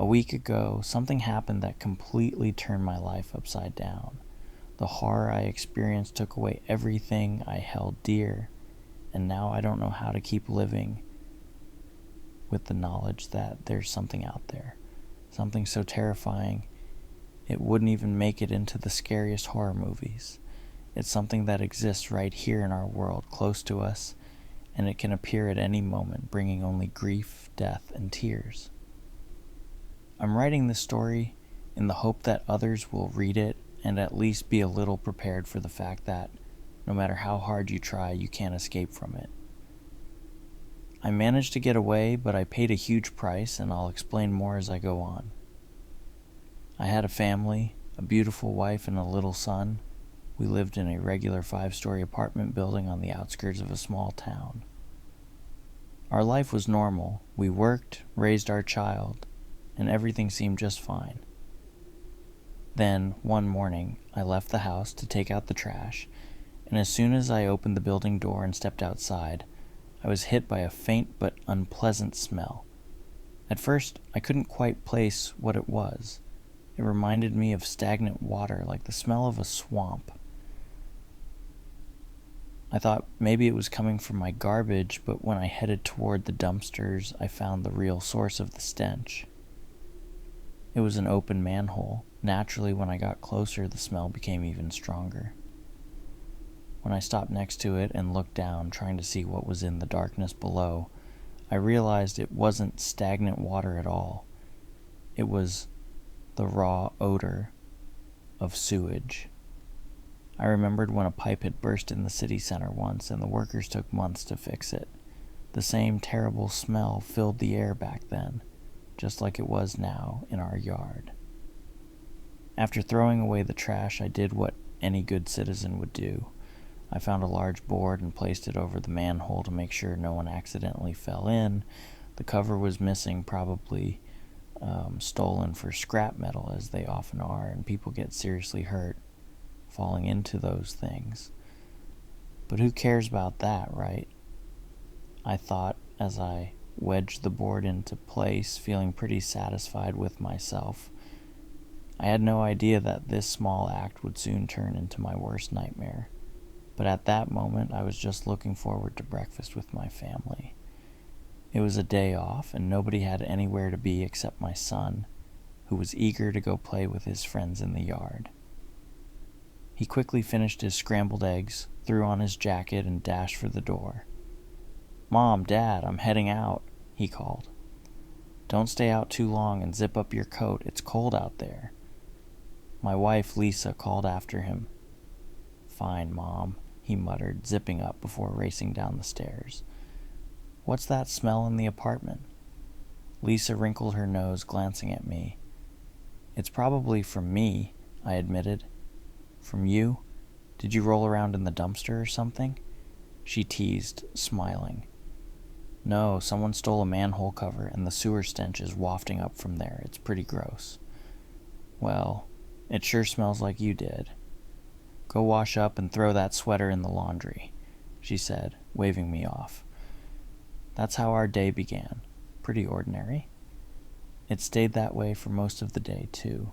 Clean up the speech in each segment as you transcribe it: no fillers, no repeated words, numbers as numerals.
A week ago, something happened that completely turned my life upside down. The horror I experienced took away everything I held dear, and now I don't know how to keep living with the knowledge that there's something out there. Something so terrifying, it wouldn't even make it into the scariest horror movies. It's something that exists right here in our world, close to us, and it can appear at any moment, bringing only grief, death, and tears. I'm writing this story in the hope that others will read it and at least be a little prepared for the fact that no matter how hard you try, you can't escape from it. I managed to get away, but I paid a huge price, and I'll explain more as I go on. I had a family, a beautiful wife, and a little son. We lived in a regular 5-story apartment building on the outskirts of a small town. Our life was normal. We worked, raised our child, and everything seemed just fine. Then, one morning, I left the house to take out the trash, and as soon as I opened the building door and stepped outside, I was hit by a faint but unpleasant smell. At first, I couldn't quite place what it was. It reminded me of stagnant water, like the smell of a swamp. I thought maybe it was coming from my garbage, but when I headed toward the dumpsters, I found the real source of the stench. It was an open manhole. Naturally, when I got closer, the smell became even stronger. When I stopped next to it and looked down, trying to see what was in the darkness below, I realized it wasn't stagnant water at all. It was the raw odor of sewage. I remembered when a pipe had burst in the city center once, and the workers took months to fix it. The same terrible smell filled the air back then, just like it was now in our yard. After throwing away the trash, I did what any good citizen would do. I found a large board and placed it over the manhole to make sure no one accidentally fell in. The cover was missing, probably stolen for scrap metal, as they often are, and people get seriously hurt falling into those things. But who cares about that, right? I thought as I wedged the board into place, feeling pretty satisfied with myself. I had no idea that this small act would soon turn into my worst nightmare. But at that moment, I was just looking forward to breakfast with my family. It was a day off, and nobody had anywhere to be except my son, who was eager to go play with his friends in the yard. He quickly finished his scrambled eggs, threw on his jacket, and dashed for the door. "Mom, Dad, I'm heading out," he called. "Don't stay out too long and zip up your coat. It's cold out there." My wife, Lisa, called after him. "Fine, Mom," he muttered, zipping up before racing down the stairs. "What's that smell in the apartment?" Lisa wrinkled her nose, glancing at me. "It's probably from me," I admitted. "From you? Did you roll around in the dumpster or something?" She teased, smiling. "No, someone stole a manhole cover, and the sewer stench is wafting up from there. It's pretty gross." "Well, it sure smells like you did. Go wash up and throw that sweater in the laundry," she said, waving me off. That's how our day began. Pretty ordinary. It stayed that way for most of the day, too.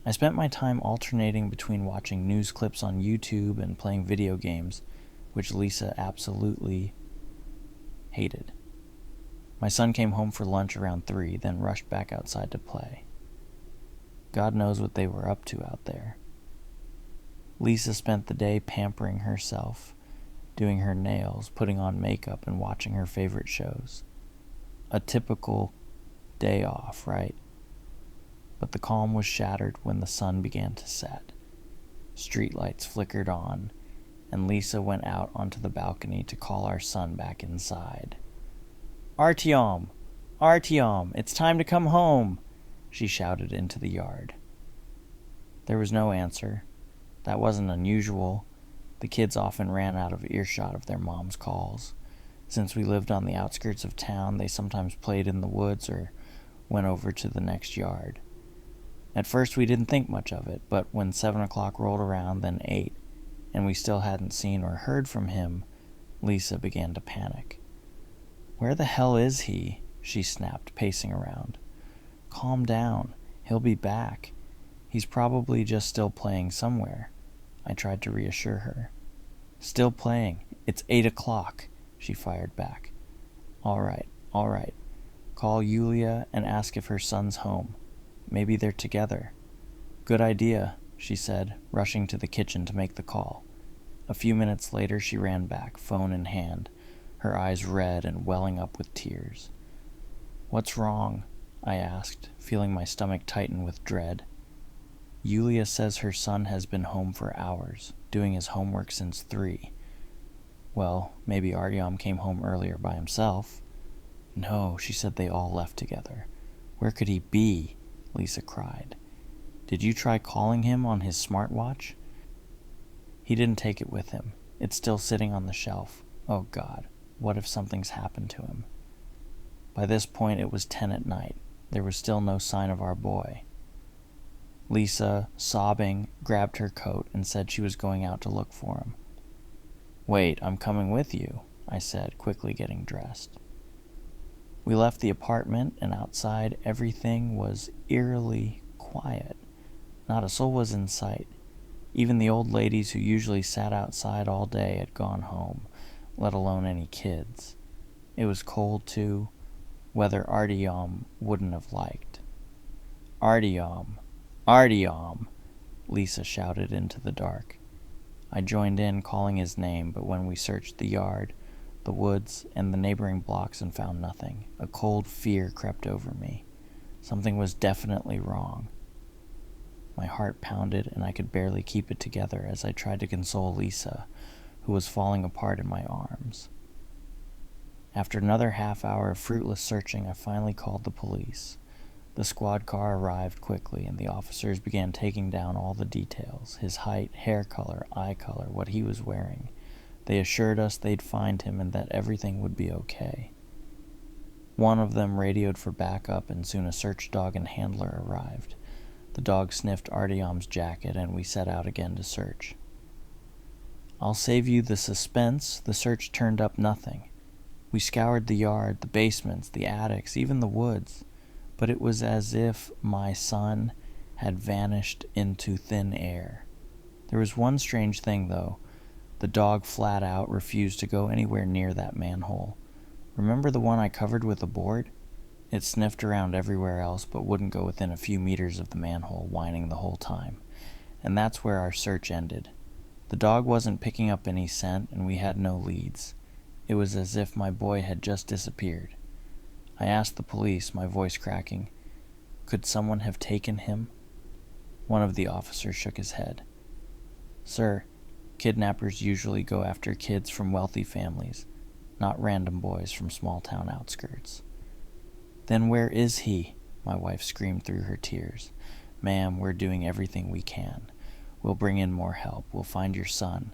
I spent my time alternating between watching news clips on YouTube and playing video games, which Lisa absolutely hated. My son came home for lunch around 3, then rushed back outside to play. God knows what they were up to out there. Lisa spent the day pampering herself, doing her nails, putting on makeup, and watching her favorite shows. A typical day off, right? But the calm was shattered when the sun began to set. Streetlights flickered on, and Lisa went out onto the balcony to call our son back inside. "Artyom! Artyom! It's time to come home!" she shouted into the yard. There was no answer. That wasn't unusual. The kids often ran out of earshot of their mom's calls. Since we lived on the outskirts of town, they sometimes played in the woods or went over to the next yard. At first we didn't think much of it, but when 7 o'clock rolled around, then 8, and we still hadn't seen or heard from him, Lisa began to panic. "Where the hell is he?" she snapped, pacing around. Calm down. He'll be back. He's probably just still playing somewhere. I tried to reassure her. Still playing. It's 8 o'clock, she fired back. All right. Call Yulia and ask if her son's home. Maybe they're together. Good idea, she said, rushing to the kitchen to make the call. A few minutes later, she ran back, phone in hand, her eyes red and welling up with tears. What's wrong? I asked, feeling my stomach tighten with dread. Yulia says her son has been home for hours, doing his homework since 3. Well, maybe Artyom came home earlier by himself. No, she said they all left together. Where could he be? Lisa cried. Did you try calling him on his smartwatch? He didn't take it with him. It's still sitting on the shelf. Oh God, what if something's happened to him? By this point, it was 10 at night. There was still no sign of our boy. Lisa, sobbing, grabbed her coat and said she was going out to look for him. Wait, I'm coming with you, I said, quickly getting dressed. We left the apartment, and outside everything was eerily quiet. Not a soul was in sight. Even the old ladies who usually sat outside all day had gone home, let alone any kids. It was cold, too, weather Artyom wouldn't have liked. Artyom! Artyom! Lisa shouted into the dark. I joined in, calling his name, but when we searched the yard, the woods, and the neighboring blocks and found nothing, a cold fear crept over me. Something was definitely wrong. My heart pounded, and I could barely keep it together as I tried to console Lisa, who was falling apart in my arms. After another half hour of fruitless searching, I finally called the police. The squad car arrived quickly, and the officers began taking down all the details: his height, hair color, eye color, what he was wearing. They assured us they'd find him and that everything would be okay. One of them radioed for backup, and soon a search dog and handler arrived. The dog sniffed Artyom's jacket, and we set out again to search. I'll save you the suspense. The search turned up nothing. We scoured the yard, the basements, the attics, even the woods, but it was as if my son had vanished into thin air. There was one strange thing, though. The dog flat out refused to go anywhere near that manhole. Remember the one I covered with a board? It sniffed around everywhere else, but wouldn't go within a few meters of the manhole, whining the whole time. And that's where our search ended. The dog wasn't picking up any scent, and we had no leads. It was as if my boy had just disappeared. I asked the police, my voice cracking, could someone have taken him? One of the officers shook his head. Sir, kidnappers usually go after kids from wealthy families, not random boys from small-town outskirts. Then where is he? My wife screamed through her tears. Ma'am, we're doing everything we can. We'll bring in more help. We'll find your son.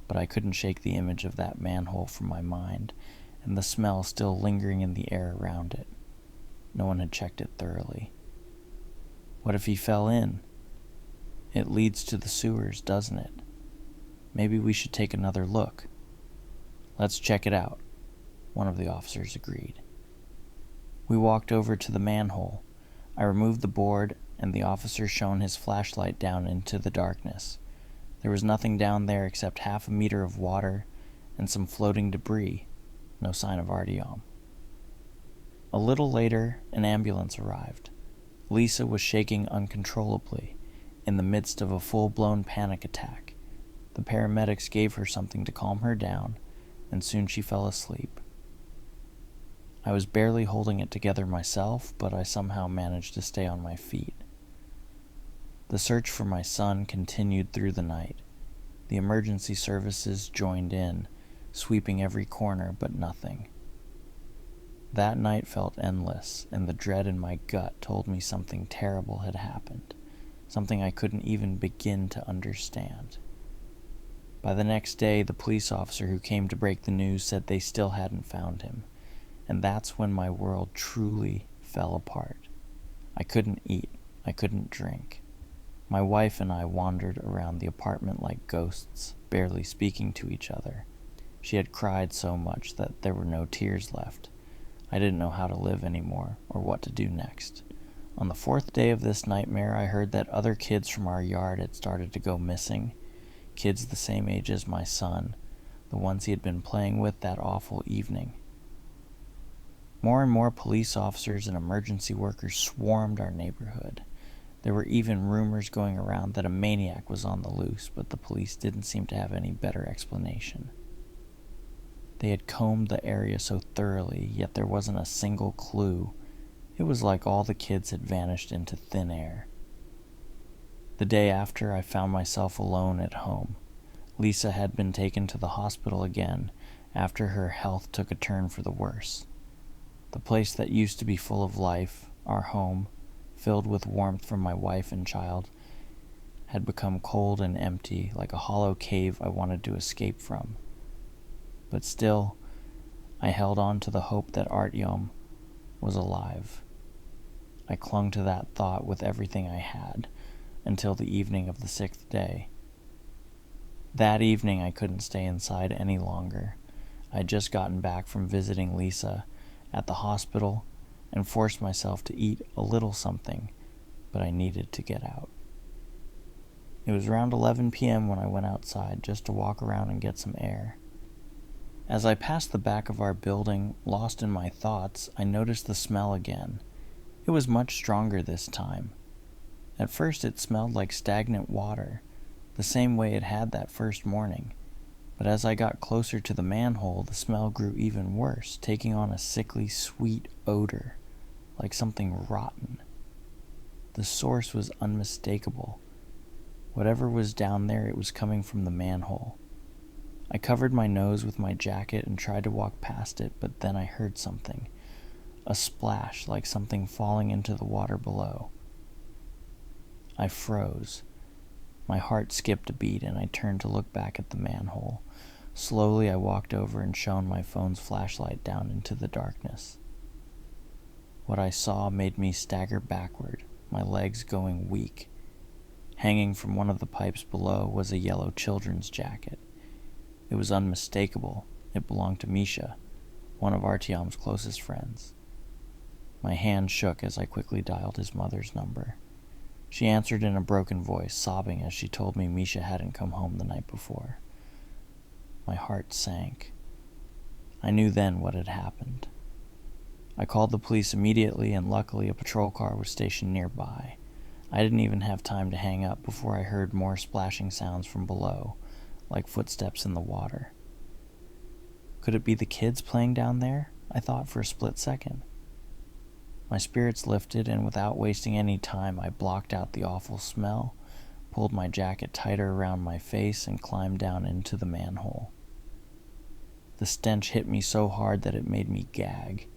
But I couldn't shake the image of that manhole from my mind, and the smell still lingering in the air around it. No one had checked it thoroughly. What if he fell in? It leads to the sewers, doesn't it? Maybe we should take another look. Let's check it out, one of the officers agreed. We walked over to the manhole. I removed the board, and the officer shone his flashlight down into the darkness. There was nothing down there except half a meter of water and some floating debris. No sign of Artyom. A little later, an ambulance arrived. Lisa was shaking uncontrollably, in the midst of a full-blown panic attack. The paramedics gave her something to calm her down, and soon she fell asleep. I was barely holding it together myself, but I somehow managed to stay on my feet. The search for my son continued through the night. The emergency services joined in, sweeping every corner, but nothing. That night felt endless, and the dread in my gut told me something terrible had happened, something I couldn't even begin to understand. By the next day, the police officer who came to break the news said they still hadn't found him, and that's when my world truly fell apart. I couldn't eat, I couldn't drink. My wife and I wandered around the apartment like ghosts, barely speaking to each other. She had cried so much that there were no tears left. I didn't know how to live anymore or what to do next. On the fourth day of this nightmare, I heard that other kids from our yard had started to go missing. Kids the same age as my son, the ones he had been playing with that awful evening. More and more police officers and emergency workers swarmed our neighborhood. There were even rumors going around that a maniac was on the loose, but the police didn't seem to have any better explanation. They had combed the area so thoroughly, yet there wasn't a single clue. It was like all the kids had vanished into thin air. The day after, I found myself alone at home. Lisa had been taken to the hospital again after her health took a turn for the worse. The place that used to be full of life, our home, filled with warmth from my wife and child, had become cold and empty, like a hollow cave I wanted to escape from. But still, I held on to the hope that Artyom was alive. I clung to that thought with everything I had, until the evening of the 6th day. That evening I couldn't stay inside any longer. I had just gotten back from visiting Lisa at the hospital and forced myself to eat a little something, but I needed to get out. It was around 11 p.m. when I went outside just to walk around and get some air. As I passed the back of our building, lost in my thoughts, I noticed the smell again. It was much stronger this time. At first it smelled like stagnant water, the same way it had that first morning. But as I got closer to the manhole, the smell grew even worse, taking on a sickly, sweet odor, like something rotten. The source was unmistakable. Whatever was down there, it was coming from the manhole. I covered my nose with my jacket and tried to walk past it, but then I heard something. A splash, like something falling into the water below. I froze. My heart skipped a beat, and I turned to look back at the manhole. Slowly, I walked over and shone my phone's flashlight down into the darkness. What I saw made me stagger backward, my legs going weak. Hanging from one of the pipes below was a yellow children's jacket. It was unmistakable. It belonged to Misha, one of Artyom's closest friends. My hand shook as I quickly dialed his mother's number. She answered in a broken voice, sobbing as she told me Misha hadn't come home the night before. My heart sank. I knew then what had happened. I called the police immediately, and luckily a patrol car was stationed nearby. I didn't even have time to hang up before I heard more splashing sounds from below, like footsteps in the water. Could it be the kids playing down there? I thought for a split second. My spirits lifted, and without wasting any time, I blocked out the awful smell, pulled my jacket tighter around my face, and climbed down into the manhole. The stench hit me so hard that it made me gag,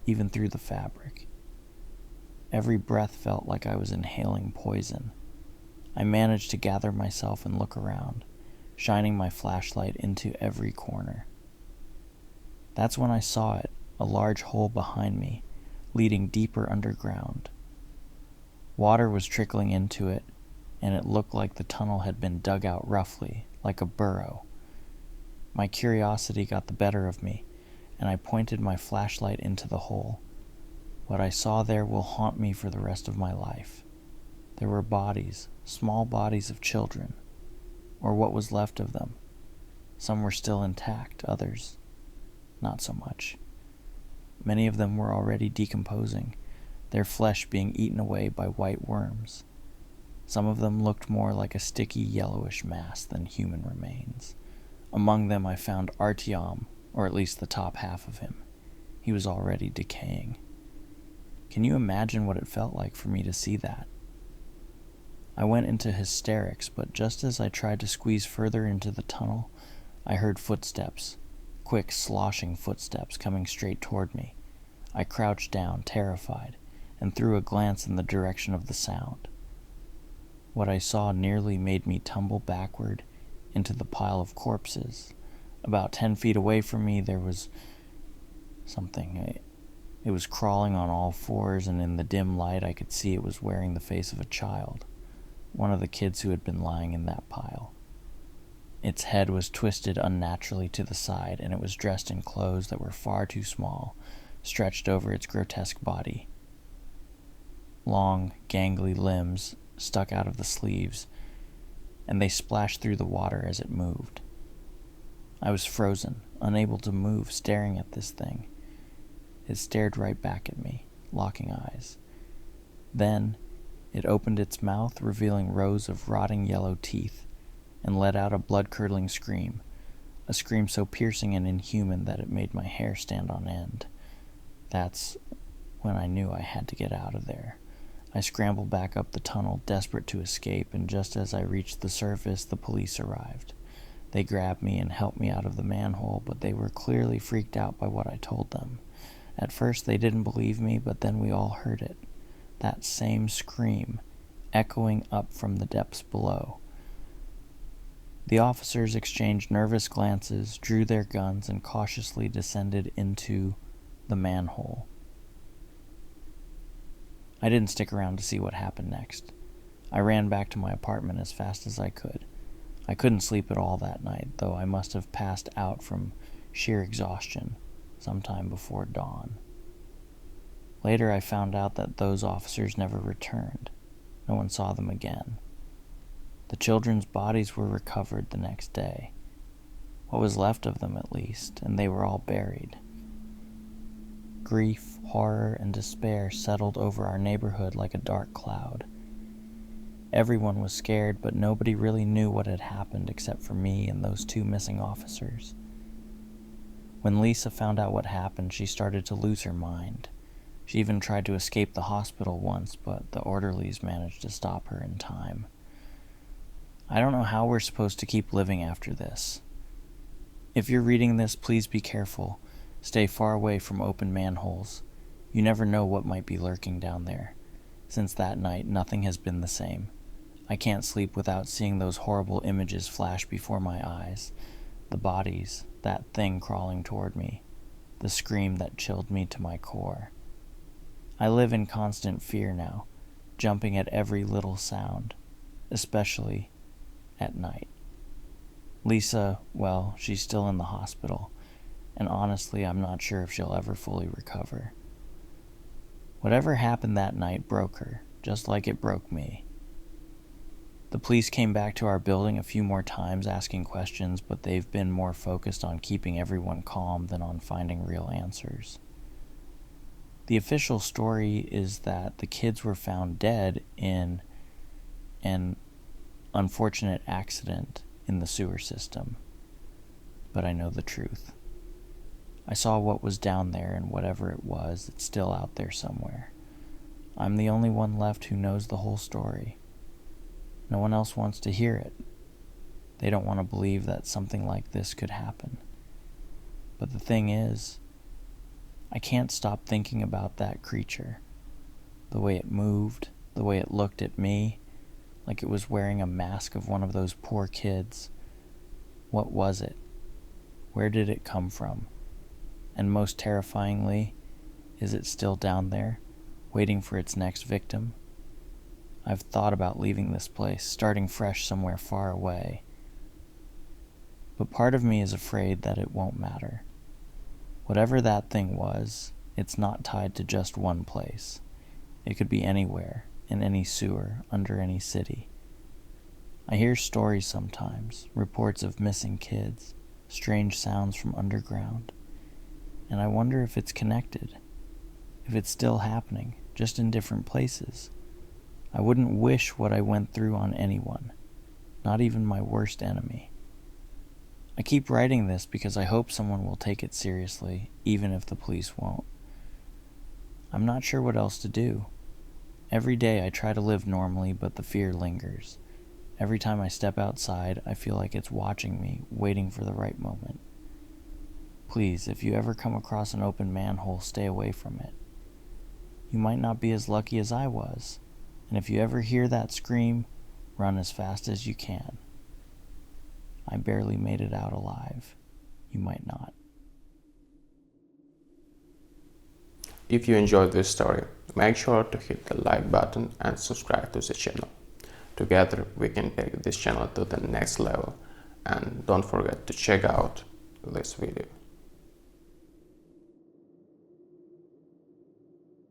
even through the fabric. Every breath felt like I was inhaling poison. I managed to gather myself and look around, shining my flashlight into every corner. That's when I saw it, a large hole behind me, leading deeper underground. Water was trickling into it, and it looked like the tunnel had been dug out roughly, like a burrow. My curiosity got the better of me, and I pointed my flashlight into the hole. What I saw there will haunt me for the rest of my life. There were bodies, small bodies of children, or what was left of them. Some were still intact, others not so much. Many of them were already decomposing, their flesh being eaten away by white worms. Some of them looked more like a sticky yellowish mass than human remains. Among them I found Artyom, or at least the top half of him. He was already decaying. Can you imagine what it felt like for me to see that? I went into hysterics, but just as I tried to squeeze further into the tunnel, I heard footsteps, quick sloshing footsteps coming straight toward me. I crouched down, terrified, and threw a glance in the direction of the sound. What I saw nearly made me tumble backward into the pile of corpses. About 10 feet away from me there was something. It was crawling on all fours, and in the dim light I could see it was wearing the face of a child, one of the kids who had been lying in that pile. Its head was twisted unnaturally to the side, and it was dressed in clothes that were far too small, stretched over its grotesque body. long, gangly limbs stuck out of the sleeves, and they splashed through the water as it moved. I was frozen, unable to move, staring at this thing. It stared right back at me, locking eyes. Then, it opened its mouth, revealing rows of rotting yellow teeth, and let out a blood-curdling scream, a scream so piercing and inhuman that it made my hair stand on end. That's when I knew I had to get out of there. I scrambled back up the tunnel, desperate to escape, and just as I reached the surface, the police arrived. They grabbed me and helped me out of the manhole, but they were clearly freaked out by what I told them. At first they didn't believe me, but then we all heard it. That same scream, echoing up from the depths below. The officers exchanged nervous glances, drew their guns, and cautiously descended into the manhole. I didn't stick around to see what happened next. I ran back to my apartment as fast as I could. I couldn't sleep at all that night, though I must have passed out from sheer exhaustion sometime before dawn. Later I found out that those officers never returned. No one saw them again. The children's bodies were recovered the next day. What was left of them, at least, and they were all buried. Grief, horror, and despair settled over our neighborhood like a dark cloud. Everyone was scared, but nobody really knew what had happened except for me and those 2 missing officers. When Lisa found out what happened, she started to lose her mind. She even tried to escape the hospital once, but the orderlies managed to stop her in time. I don't know how we're supposed to keep living after this. If you're reading this, please be careful. Stay far away from open manholes. You never know what might be lurking down there. Since that night, nothing has been the same. I can't sleep without seeing those horrible images flash before my eyes. The bodies, that thing crawling toward me, the scream that chilled me to my core. I live in constant fear now, jumping at every little sound, especially at night. Lisa, well, she's still in the hospital, and honestly, I'm not sure if she'll ever fully recover. Whatever happened that night broke her, just like it broke me. The police came back to our building a few more times asking questions, but they've been more focused on keeping everyone calm than on finding real answers. The official story is that the kids were found dead in an unfortunate accident in the sewer system. But I know the truth. I saw what was down there, and whatever it was, it's still out there somewhere. I'm the only one left who knows the whole story. No one else wants to hear it. They don't want to believe that something like this could happen. But the thing is, I can't stop thinking about that creature. The way it moved, the way it looked at me, like it was wearing a mask of one of those poor kids. What was it? Where did it come from? And most terrifyingly, is it still down there, waiting for its next victim? I've thought about leaving this place, starting fresh somewhere far away. But part of me is afraid that it won't matter. Whatever that thing was, it's not tied to just one place. It could be anywhere, in any sewer, under any city. I hear stories sometimes, reports of missing kids, strange sounds from underground, and I wonder if it's connected, if it's still happening, just in different places. I wouldn't wish what I went through on anyone, not even my worst enemy. I keep writing this because I hope someone will take it seriously, even if the police won't. I'm not sure what else to do. Every day I try to live normally, but the fear lingers. Every time I step outside, I feel like it's watching me, waiting for the right moment. Please, if you ever come across an open manhole, stay away from it. You might not be as lucky as I was, and if you ever hear that scream, run as fast as you can. I barely made it out alive. You might not. If you enjoyed this story, make sure to hit the like button and subscribe to the channel. Together we can take this channel to the next level, and don't forget to check out this video.